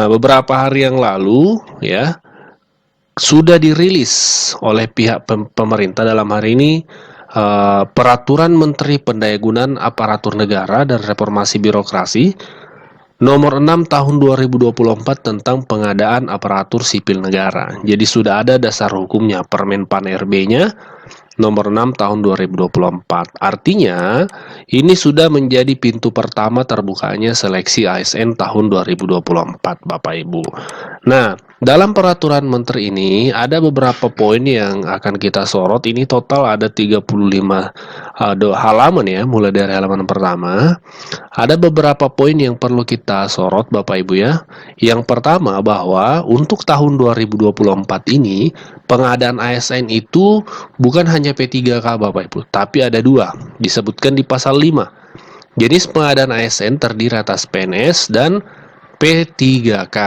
Nah, beberapa hari yang lalu ya sudah dirilis oleh pihak pemerintah dalam hari ini Peraturan Menteri Pendayagunaan Aparatur Negara dan Reformasi Birokrasi Nomor 6 Tahun 2024 tentang pengadaan aparatur sipil negara. Jadi sudah ada dasar hukumnya, Permen-Pan RB-nya Nomor 6 Tahun 2024. Artinya, ini sudah menjadi pintu pertama terbukanya seleksi ASN tahun 2024, Bapak Ibu. Nah, dalam peraturan menteri ini ada beberapa poin yang akan kita sorot. Ini total ada 35 halaman ya, mulai dari halaman pertama. Ada beberapa poin yang perlu kita sorot Bapak Ibu ya. Yang pertama bahwa untuk tahun 2024 ini pengadaan ASN itu bukan hanya P3K Bapak Ibu, tapi ada dua, disebutkan di pasal 5. Jenis pengadaan ASN terdiri atas PNS dan P3K.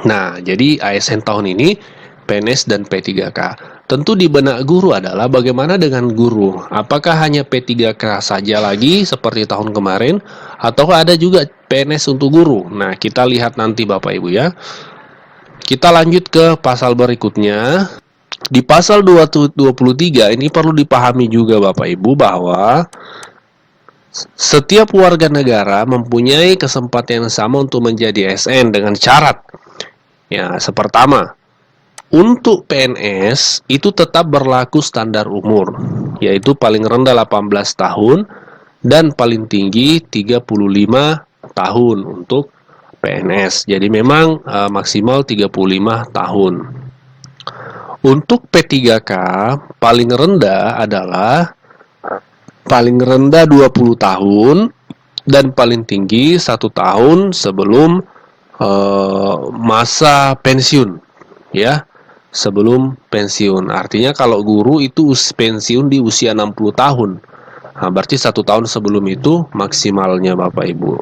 Nah, jadi ASN tahun ini PNS dan P3K. Tentu di benak guru adalah bagaimana dengan guru? Apakah hanya P3K saja lagi seperti tahun kemarin atau ada juga PNS untuk guru? Nah, kita lihat nanti Bapak Ibu ya. Kita lanjut ke pasal berikutnya. Di pasal 23 ini perlu dipahami juga Bapak Ibu bahwa setiap warga negara mempunyai kesempatan yang sama untuk menjadi ASN dengan syarat. Ya, pertama, untuk PNS itu tetap berlaku standar umur, yaitu paling rendah 18 tahun dan paling tinggi 35 tahun untuk PNS. Jadi memang maksimal 35 tahun. Untuk P3K paling rendah adalah paling rendah 20 tahun dan paling tinggi 1 tahun sebelum masa pensiun ya, sebelum pensiun. Artinya kalau guru itu pensiun di usia 60 tahun. Nah, berarti 1 tahun sebelum itu maksimalnya Bapak Ibu.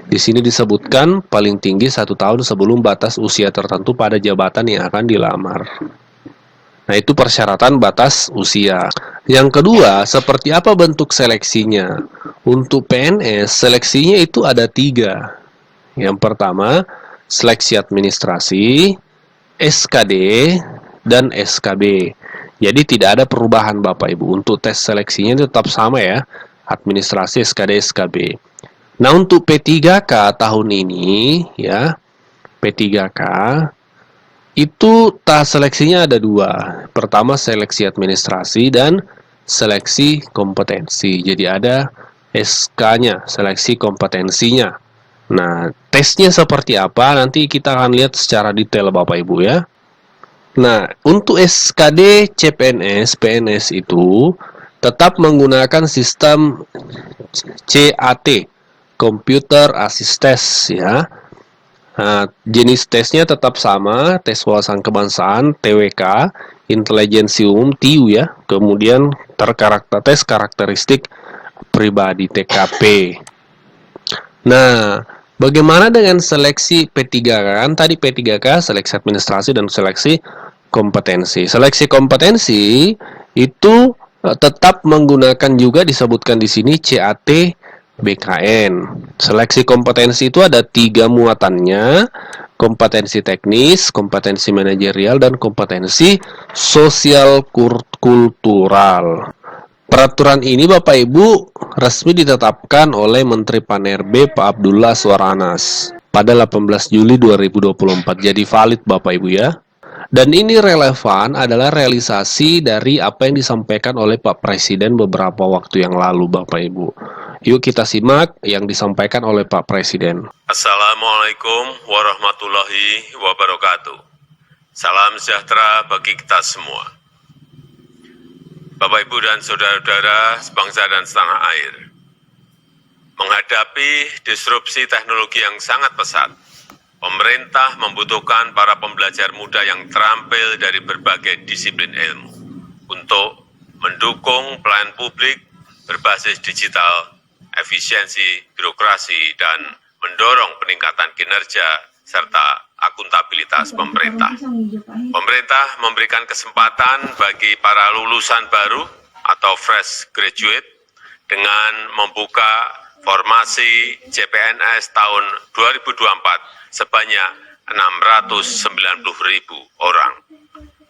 Di sini disebutkan paling tinggi 1 tahun sebelum batas usia tertentu pada jabatan yang akan dilamar. Nah, itu persyaratan batas usia. Yang kedua, seperti apa bentuk seleksinya? Untuk PNS, seleksinya itu ada 3. Yang pertama, seleksi administrasi, SKD, dan SKB. Jadi tidak ada perubahan Bapak Ibu. Untuk tes seleksinya tetap sama ya, administrasi, SKD, SKB. Nah, untuk P3K tahun ini ya, P3K itu seleksinya ada 2. Pertama seleksi administrasi dan seleksi kompetensi. Jadi ada SK-nya, seleksi kompetensinya. Nah, tesnya seperti apa? Nanti kita akan lihat secara detail Bapak Ibu ya. Nah, untuk SKD CPNS, PNS itu tetap menggunakan sistem CAT, Computer Assisted ya. Nah, jenis tesnya tetap sama, tes wawasan kebangsaan, TWK, intelijensi umum, TIU ya. Kemudian tes karakteristik pribadi, TKP. Nah, bagaimana dengan seleksi P3K? Kan tadi P3K, seleksi administrasi dan seleksi kompetensi. Seleksi kompetensi itu tetap menggunakan juga disebutkan di sini CAT BKN. Seleksi kompetensi itu ada 3 muatannya, kompetensi teknis, kompetensi manajerial, dan kompetensi sosial kultural. Peraturan ini Bapak Ibu resmi ditetapkan oleh Menteri Pan-RB Pak Abdullah Azwar Anas pada 18 Juli 2024. Jadi valid Bapak Ibu ya. Dan ini relevan adalah realisasi dari apa yang disampaikan oleh Pak Presiden beberapa waktu yang lalu Bapak Ibu. Yuk kita simak yang disampaikan oleh Pak Presiden. Assalamualaikum warahmatullahi wabarakatuh. Salam sejahtera bagi kita semua. Bapak, Ibu, dan saudara-saudara sebangsa dan setanah air, menghadapi disrupsi teknologi yang sangat pesat, pemerintah membutuhkan para pembelajar muda yang terampil dari berbagai disiplin ilmu untuk mendukung pelayanan publik berbasis digital, efisiensi birokrasi, dan mendorong peningkatan kinerja serta akuntabilitas pemerintah. Pemerintah memberikan kesempatan bagi para lulusan baru atau fresh graduate dengan membuka formasi CPNS tahun 2024 sebanyak 690.000 orang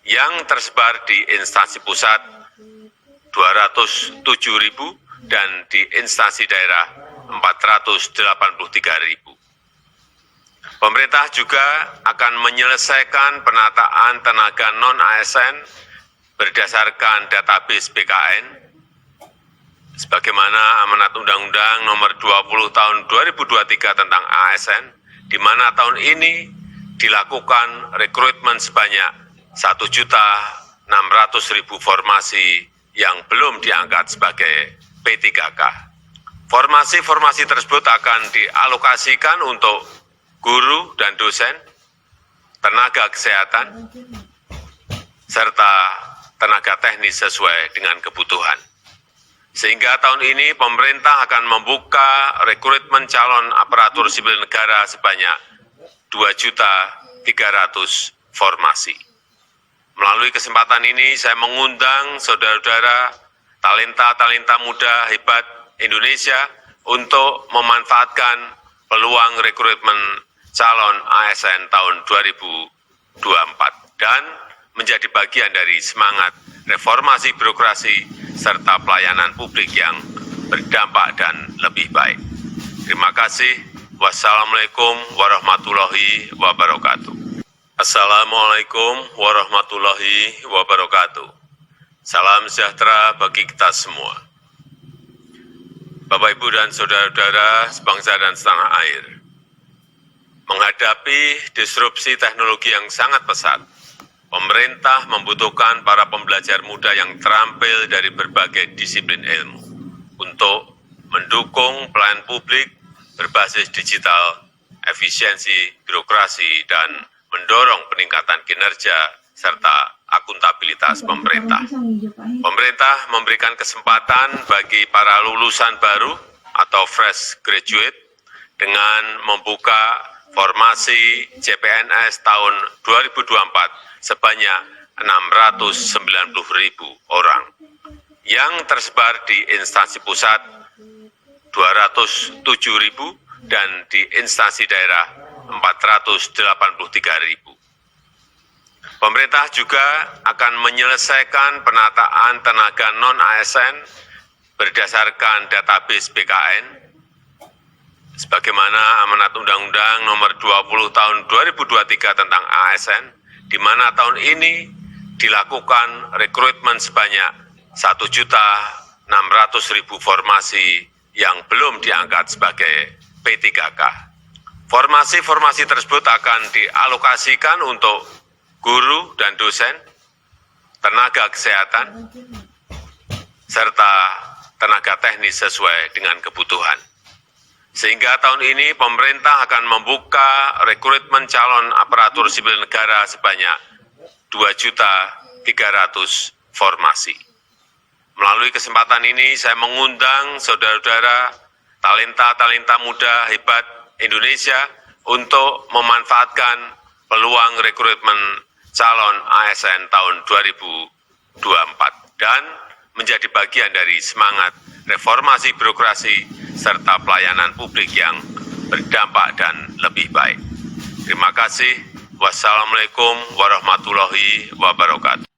yang tersebar di instansi pusat 207.000 dan di instansi daerah 483.000. Pemerintah juga akan menyelesaikan penataan tenaga non-ASN berdasarkan database BKN sebagaimana amanat Undang-Undang Nomor 20 Tahun 2023 tentang ASN, di mana tahun ini dilakukan rekrutmen sebanyak 1.600.000 formasi yang belum diangkat sebagai P3K. Formasi-formasi tersebut akan dialokasikan untuk guru dan dosen, tenaga kesehatan, serta tenaga teknis sesuai dengan kebutuhan. Sehingga tahun ini pemerintah akan membuka rekrutmen calon aparatur sipil negara sebanyak 2.300.000 formasi. Melalui kesempatan ini saya mengundang saudara-saudara talenta-talenta muda hebat Indonesia untuk memanfaatkan peluang rekrutmen calon ASN tahun 2024 dan menjadi bagian dari semangat reformasi birokrasi serta pelayanan publik yang berdampak dan lebih baik. Terima kasih. Wassalamualaikum warahmatullahi wabarakatuh. Assalamualaikum warahmatullahi wabarakatuh. Salam sejahtera bagi kita semua. Bapak, Ibu, dan saudara-saudara sebangsa dan setanah air, menghadapi disrupsi teknologi yang sangat pesat, pemerintah membutuhkan para pembelajar muda yang terampil dari berbagai disiplin ilmu untuk mendukung pelayanan publik berbasis digital, efisiensi birokrasi, dan mendorong peningkatan kinerja serta akuntabilitas pemerintah. Pemerintah memberikan kesempatan bagi para lulusan baru atau fresh graduate dengan membuka formasi CPNS tahun 2024 sebanyak 690.000 orang yang tersebar di instansi pusat 207.000 dan di instansi daerah 483.000. Pemerintah juga akan menyelesaikan penataan tenaga non-ASN berdasarkan database BKN sebagaimana amanat Undang-Undang Nomor 20 Tahun 2023 tentang ASN, di mana tahun ini dilakukan rekrutmen sebanyak 1.600.000 formasi yang belum diangkat sebagai P3K. Formasi-formasi tersebut akan dialokasikan untuk guru dan dosen, tenaga kesehatan, serta tenaga teknis sesuai dengan kebutuhan. Sehingga tahun ini pemerintah akan membuka rekrutmen calon aparatur sipil negara sebanyak 2.300.000 formasi. Melalui kesempatan ini saya mengundang saudara-saudara talenta-talenta muda hebat Indonesia untuk memanfaatkan peluang rekrutmen calon ASN tahun 2024 dan menjadi bagian dari semangat reformasi birokrasi serta pelayanan publik yang berdampak dan lebih baik. Terima kasih. Wassalamualaikum warahmatullahi wabarakatuh.